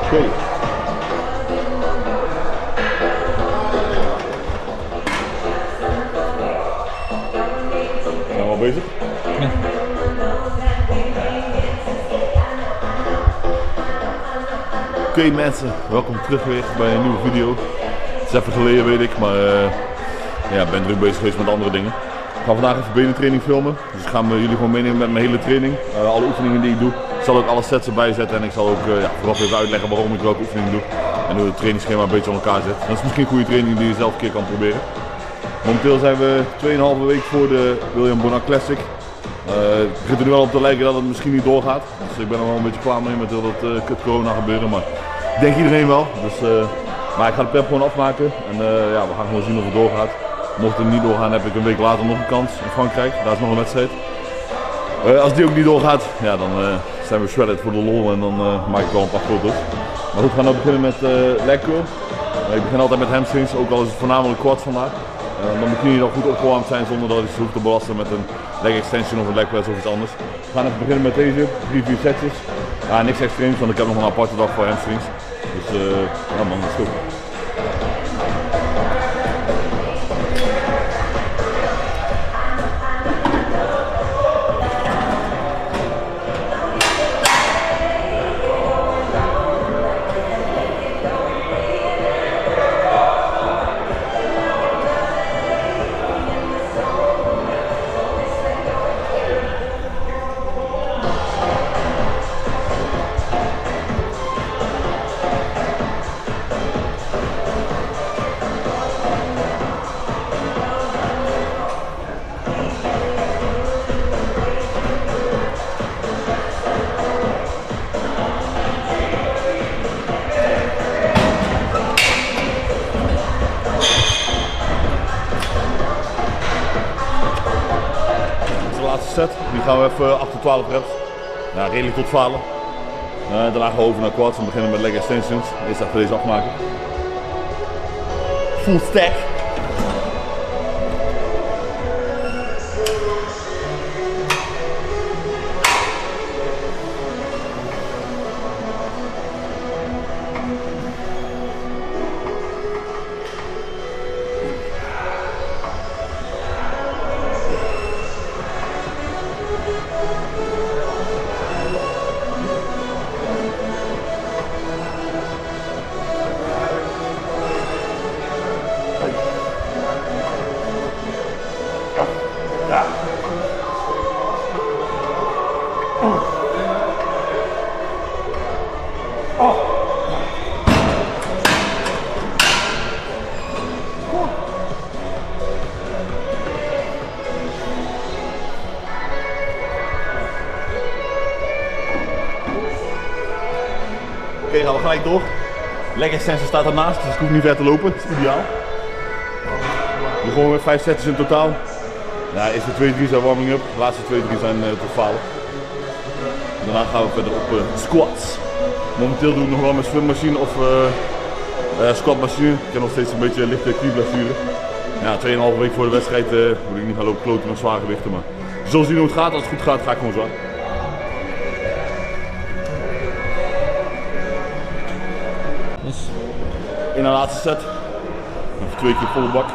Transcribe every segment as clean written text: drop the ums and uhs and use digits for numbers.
Oké. Zijn we al bezig? Ja. Oké mensen, welkom terug weer bij een nieuwe video. Het is even geleden weet ik, maar ja, ik ben druk bezig geweest met andere dingen. Ik ga vandaag even benentraining filmen, dus ik ga jullie gewoon meenemen met mijn hele training. Alle oefeningen die ik doe. Ik zal ook alle sets erbij zetten en ik zal ook vooraf even uitleggen waarom ik welke oefening doe. En hoe het trainingsschema een beetje aan elkaar zit. Dat is misschien een goede training die je zelf een keer kan proberen. Momenteel zijn we 2,5 week voor de William Bonac Classic. Het begint er nu wel op te lijken dat het misschien niet doorgaat. Dus ik ben er wel een beetje klaar mee met heel dat kut corona gebeuren. Maar ik denk iedereen wel. Dus, maar ik ga de prep gewoon afmaken. En ja, we gaan gewoon zien of het doorgaat. Mocht het niet doorgaan heb ik een week later nog een kans in Frankrijk. Daar is nog een wedstrijd. Als die ook niet doorgaat, ja, dan zijn we shredded voor de lol en dan maak ik wel een paar foto's. Maar goed, we gaan nou beginnen met leg curl. Ik begin altijd met hamstrings, ook al is het voornamelijk quads vandaag. Dan moet je al goed opgewarmd zijn zonder dat je ze hoeft te belasten met een leg extension of een leg press of iets anders. We gaan even beginnen met deze, 3-4 setjes. Ja, niks extreems, want ik heb nog een aparte dag voor hamstrings. Dus ja man, dat is goed. Set. Die gaan we even 8 tot 12 reps. Ja, redelijk tot falen. Daarna gaan we over naar quads en beginnen met leg extensions. Eerst even deze afmaken. Full stack. Ja. Oké, gaan we gelijk door. Leg extension staat ernaast, dus ik hoef niet ver te lopen. Dat is ideaal. We gewoon met 5 sets in totaal. Ja, eerste 2-3 zijn warming up, de laatste 2-3 zijn tot falen. Daarna gaan we verder op squats. Momenteel doe ik nog wel met swingmachine of squatmachine. Ik heb nog steeds een beetje lichte knieblessure. Ja, 2,5 week voor de wedstrijd moet ik niet gaan lopen kloten met zware gewichten. Maar je zult zien hoe het gaat. Als het goed gaat, ga ik gewoon zwaar. Dus. In de laatste set. Even 2 keer volle bak.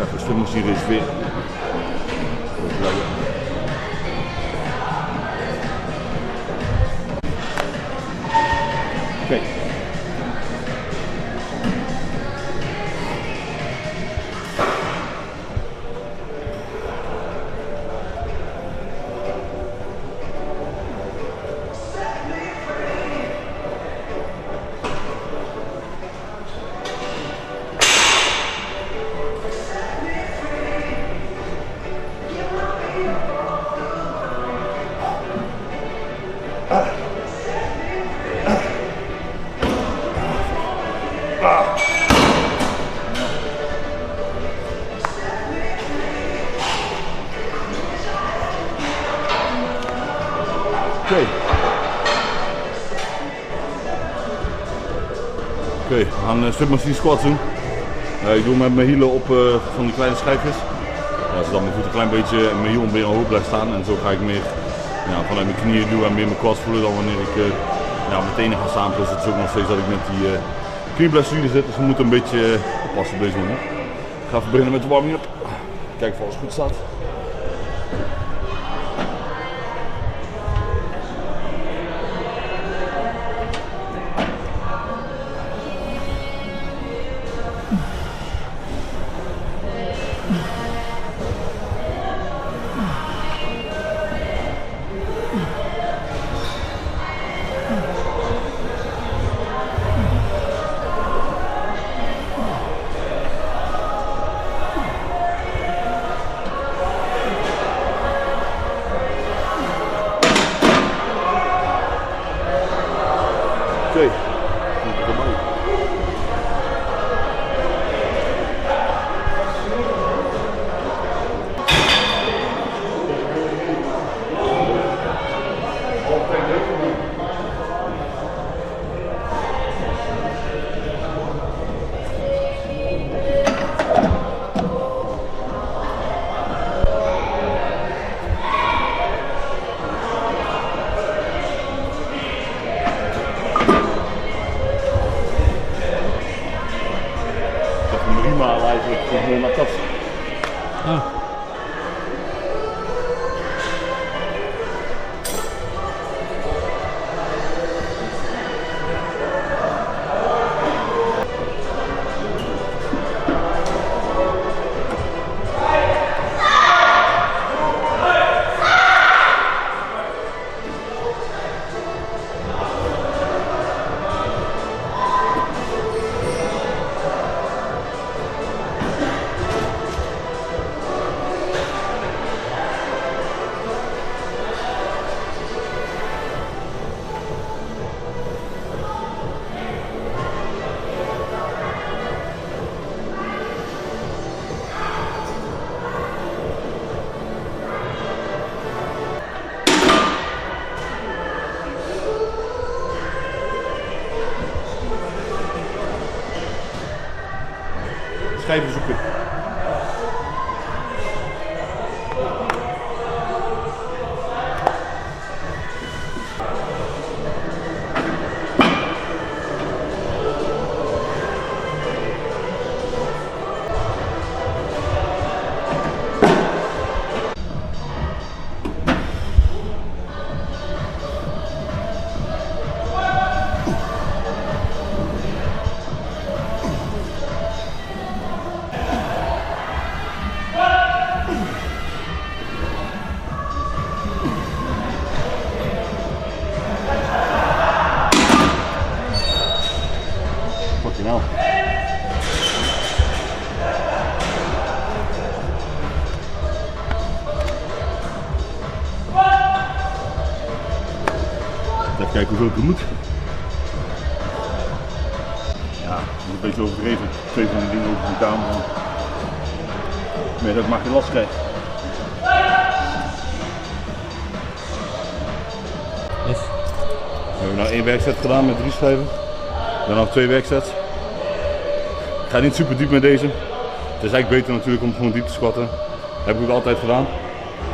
Even een swingmachine reserveren. Oké. Oké, we gaan submachine squats doen. Ik doe met mijn hielen op van die kleine schijfjes. Ja, zodat mijn voet een klein beetje en mijn hiel meer hoog blijft staan. En zo ga ik meer vanuit mijn knieën doen en meer mijn quads voelen dan wanneer ik mijn tenen ga staan. Plus het is ook nog steeds dat ik met die knieblessure zit. Dus we moeten een beetje oppassen op deze moment. Ik ga even beginnen met de warming up. Kijken of alles goed staat. Oké. Eigenlijk gewoon naar kat. Schijven zoeken. Nou. Even kijken hoeveel ik er moet. Ja, een beetje overdreven. 2 van die dingen over de camera. Maar dat ik maar geen last krijg. Yes. We hebben nou 1 werkset gedaan met 3 schijven. Dan nog 2 werksets. Ik ga niet super diep met deze. Het is eigenlijk beter natuurlijk om gewoon diep te squatten. Dat heb ik ook altijd gedaan.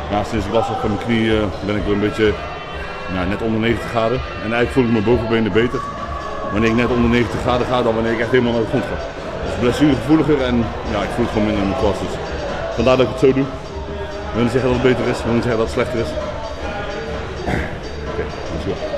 Ja, sinds ik last had van mijn knie ben ik weer een beetje net onder 90 graden. En eigenlijk voel ik mijn bovenbenen beter wanneer ik net onder 90 graden ga dan wanneer ik echt helemaal naar de grond ga. Dus blessuregevoeliger en ja, ik voel het gewoon minder in mijn quads. Dus vandaar dat ik het zo doe. Ik wil niet zeggen dat het beter is, ik wil niet zeggen dat het slechter is. Oké, let's go.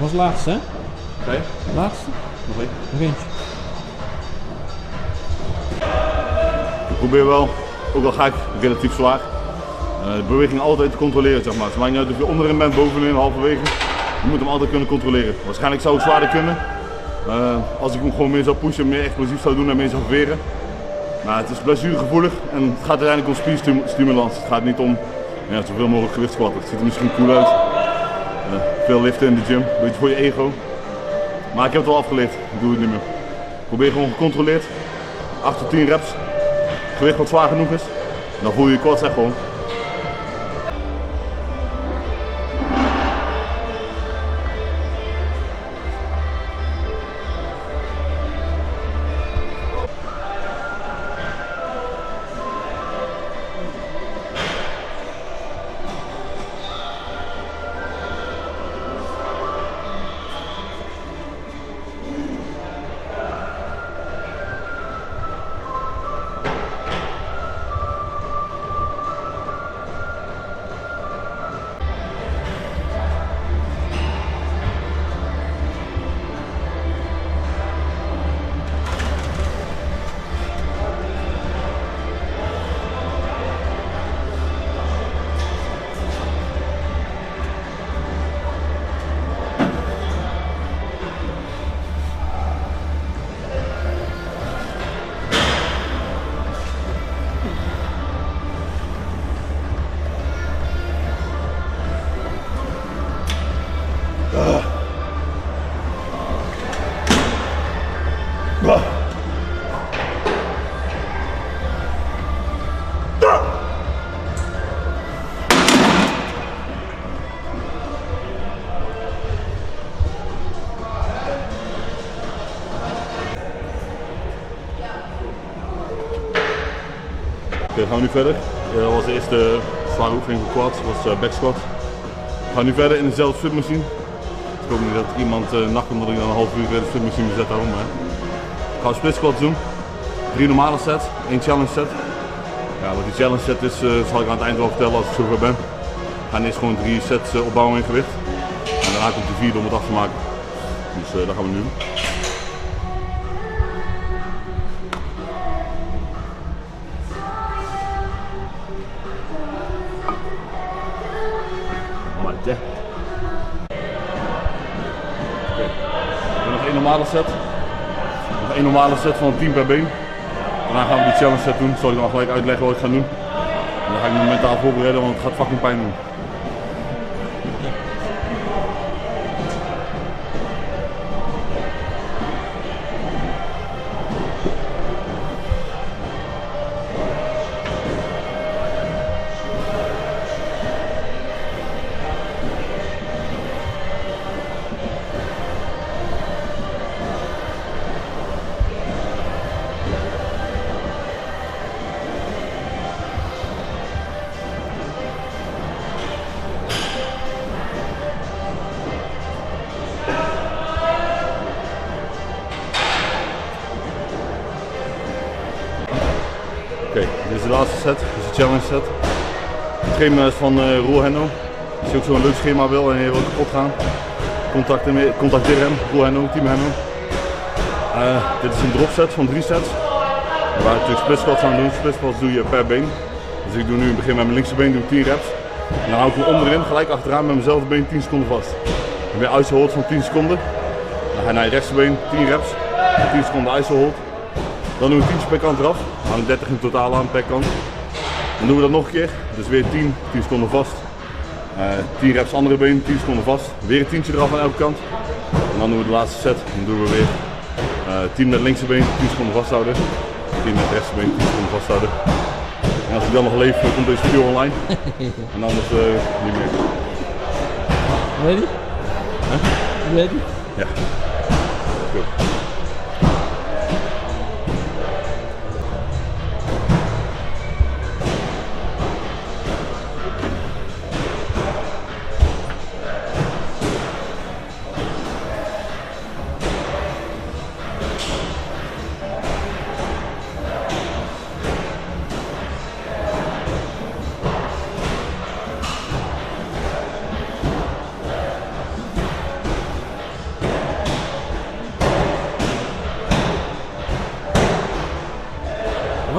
Dat was het laatste, hè? Oké. Laatste? Nog één. Nog eentje. Ik probeer wel, ook al ga ik relatief zwaar, de beweging altijd te controleren, zeg maar. Het maakt niet uit of je onderin bent, bovenin, halverwege. Je moet hem altijd kunnen controleren. Waarschijnlijk zou ik zwaarder kunnen. Als ik hem gewoon meer zou pushen, meer explosief zou doen en meer zou veren. Maar het is blessuregevoelig en het gaat uiteindelijk om spierstimulans. Het gaat niet om zoveel mogelijk gewichtsklappen. Het ziet er misschien cool uit. Veel liften in de gym, een beetje voor je ego. Maar ik heb het wel afgeleerd, ik doe het niet meer. Probeer gewoon gecontroleerd, 8 tot 10 reps. Gewicht wat zwaar genoeg is, dan voel je je quads echt gewoon. Oké, gaan we nu verder. Dat was de eerste zware oefening voor quads, dat was back squat. We gaan nu verder in dezelfde fitmachine. Ik hoop niet dat iemand nacht omdat ik dan een half uur de fitmachine bezet hou. Maar ik ga split squats doen. 3 normale sets, 1 challenge set. Ja, wat die challenge set is, zal ik aan het eind wel vertellen als ik zover ben. We gaan eerst gewoon 3 sets opbouwen in gewicht. En daarna komt de 4 om het af te maken. Dus dat gaan we nu doen. Oké, nog 1 normale set. Nog 1 normale set van 10 per been. Daarna gaan we die challenge set doen. Zal ik dan gelijk uitleggen wat ik ga doen. En dan ga ik me mentaal voorbereiden, want het gaat fucking pijn doen. Oké, dit is de laatste set, dit is de challenge set. Het schema is van Roel Henno. Als je ook zo'n leuk schema wil en je wilt kapot gaan, contacteer hem, Roel Henno, Team Henno. Dit is een drop set van 3 sets. Waar ik natuurlijk split squats aan doen. Split squats doe je per been. Dus ik doe nu in het begin met mijn linkse been doe ik 10 reps. En dan hou ik hem onderin, gelijk achteraan met mezelfde been 10 seconden vast. Dan weer iso hold van 10 seconden. Dan ga je naar je rechtse been, 10 reps. 10 seconden iso hold. Dan doen we 10 per kant eraf. Dan hangen 30 in totaal aan per kant. Dan doen we dat nog een keer. Dus weer 10 seconden vast. 10 reps andere been, 10 seconden vast. Weer een 10 eraf aan elke kant. En dan doen we de laatste set. Dan doen we weer 10 met linkse been, 10 seconden vasthouden. 10 met rechtse been, 10 seconden vasthouden. En als ik dan nog leef, komt deze video online. En anders niet meer. Ready? Ready? Ja. Goed.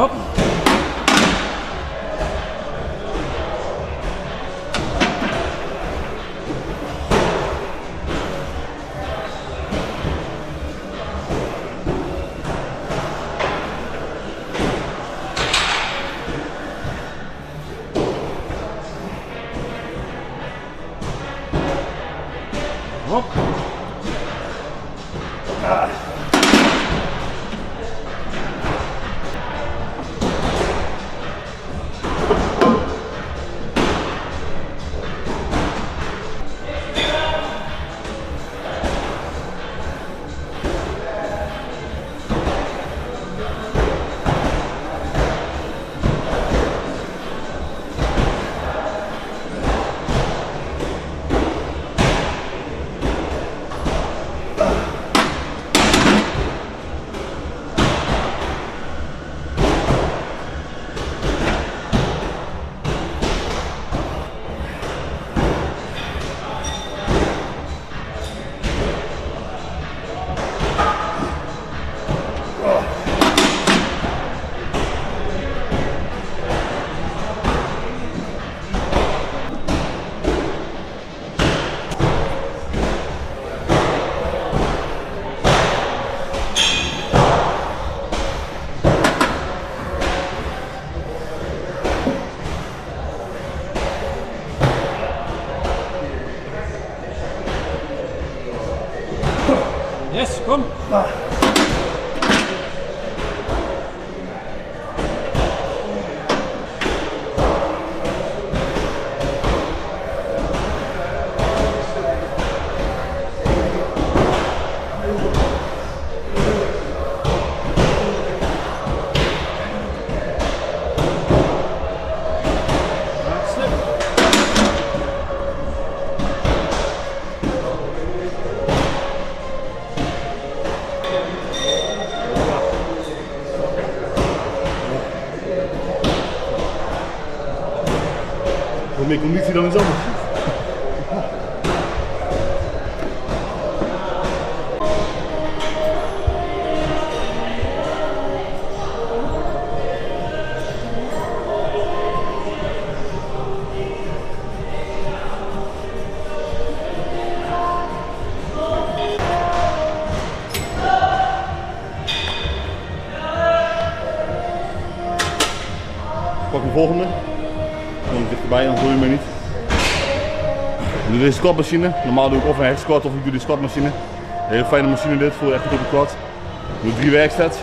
Hop. Hop. Yes, kom. Wat meer conditie dan iets anders. Pak de volgende. Dan dichterbij, dan voel je me niet. Ik doe deze squatmachine. Normaal doe ik of een hecht squat of ik doe die squatmachine. Een hele fijne machine dit, voel je echt goed op de quad. Ik doe 3 werksets.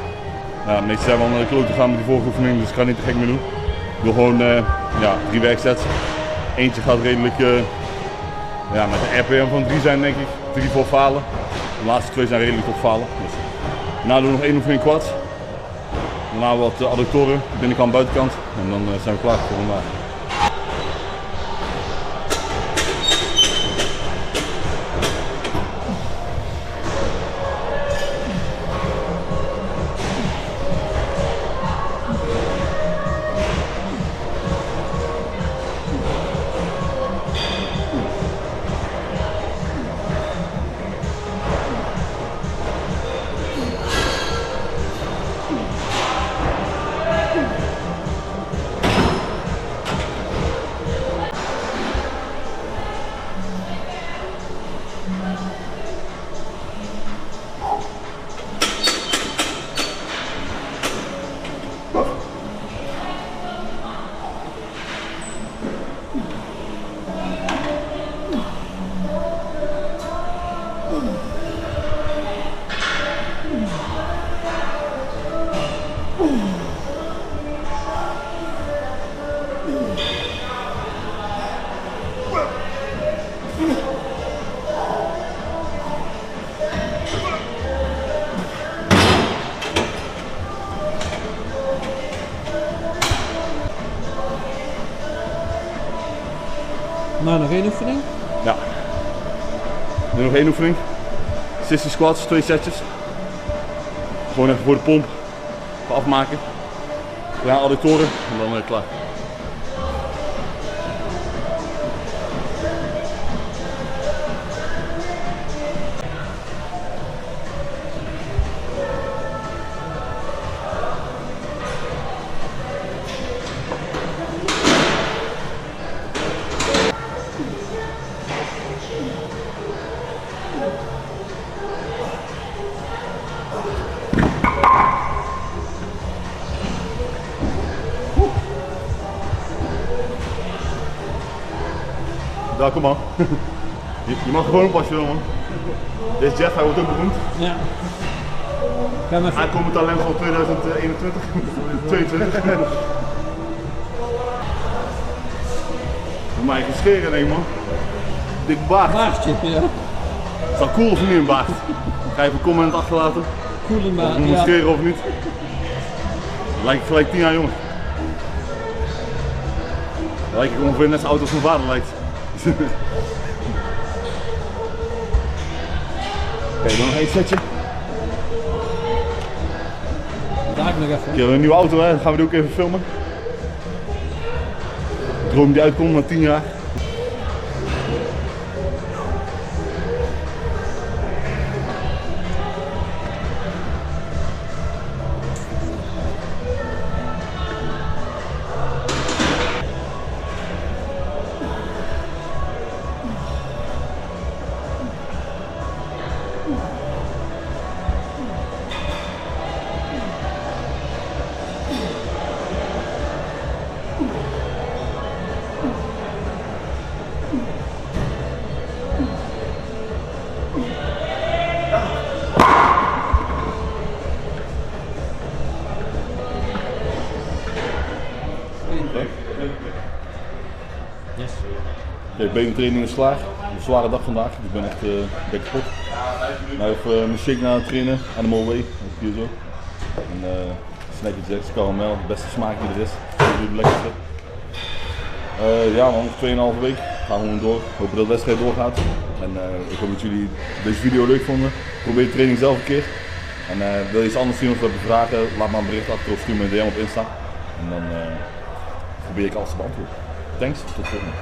Nou, de meeste zijn wel naar de klote gaan met die vorige oefening, dus ik ga niet te gek meer doen. Ik doe gewoon 3 werksets. Eentje gaat redelijk met een RPM van 3 zijn denk ik. 3 voor falen. De laatste 2 zijn redelijk tot falen. Dus. Daarna doen we nog 1 oefening quad. Daarna wat adductoren, binnenkant, buitenkant. En dan zijn we klaar voor vandaag. Nou, nog 1 oefening? Ja. Nu nog 1 oefening. 60 squats, 2 setjes. Gewoon even voor de pomp. Even afmaken. Ja, adductoren en dan klaar. Nou, kom maar. Je mag gewoon pas filmen. Dit is Jeff, hij wordt ook beroemd. Ja. Ga maar even. Aankomend talent van 2021, 22. Maar je gescheren, nee man. Dik baard. Baardje, ja. Is dat cool of niet een baard? Ga je even een comment achterlaten. Coole Of maat. je moet Ja. scheren of niet. Lijkt gelijk 10 jaar jonger. Lijkt ik ongeveer net zo oud als mijn vader lijkt. Oké, dan nog één setje. Daar nog even. We hebben een nieuwe auto, hè? Dan gaan we die ook even filmen. Droom die uitkomt na 10 jaar. Yes. De benentraining is klaar. Een zware dag vandaag, dus ik ben echt ben kapot. Nou, even mijn shake na het trainen, Animal Way, dat is hier zo. En Snacky Jacks, karamel, de beste smaak die er is. Dat is het lekkerste. Ja man, 2,5 week. Gaan we gewoon door. Hopen dat de wedstrijd doorgaat. En ik hoop dat jullie deze video leuk vonden. Probeer de training zelf een keer. En wil je iets anders zien of hebben vragen, laat maar een bericht achter of stuur me een DM op Insta. En dan probeer ik alles te beantwoorden. Thanks, tot de volgende.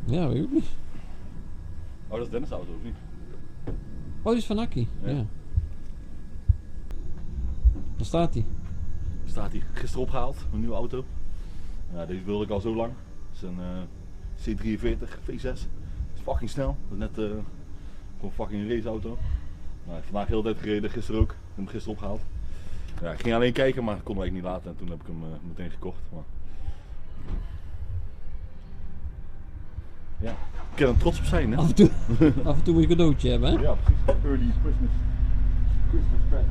Ja, weet ik niet. Oh, dat is Dennis' auto, of niet? Oh, die is van Akkie. Ja. Ja. Daar staat hij. Staat hij gisteren opgehaald, een nieuwe auto. Ja, deze wilde ik al zo lang. Het is een C43 V6. Het is fucking snel. Dat is net gewoon een fucking raceauto. Nou, vandaag heel de tijd gereden, gisteren ook. Ik heb hem gisteren opgehaald. Ja, ik ging alleen kijken, maar kon ik niet laten en toen heb ik hem meteen gekocht. Maar... Ja, ik kan er trots op zijn, hè? Af en toe moet je een cadeautje hebben, hè? Ja, precies. Early Christmas present.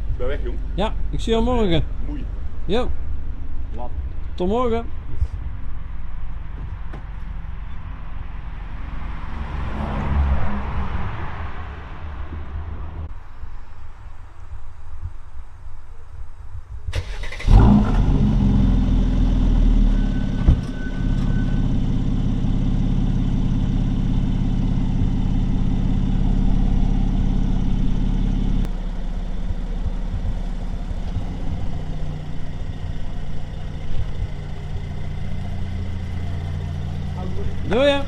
Ik ben weg, jong. Ja, ik zie jou morgen. Moei. Jo, Laat. tot morgen. Doei.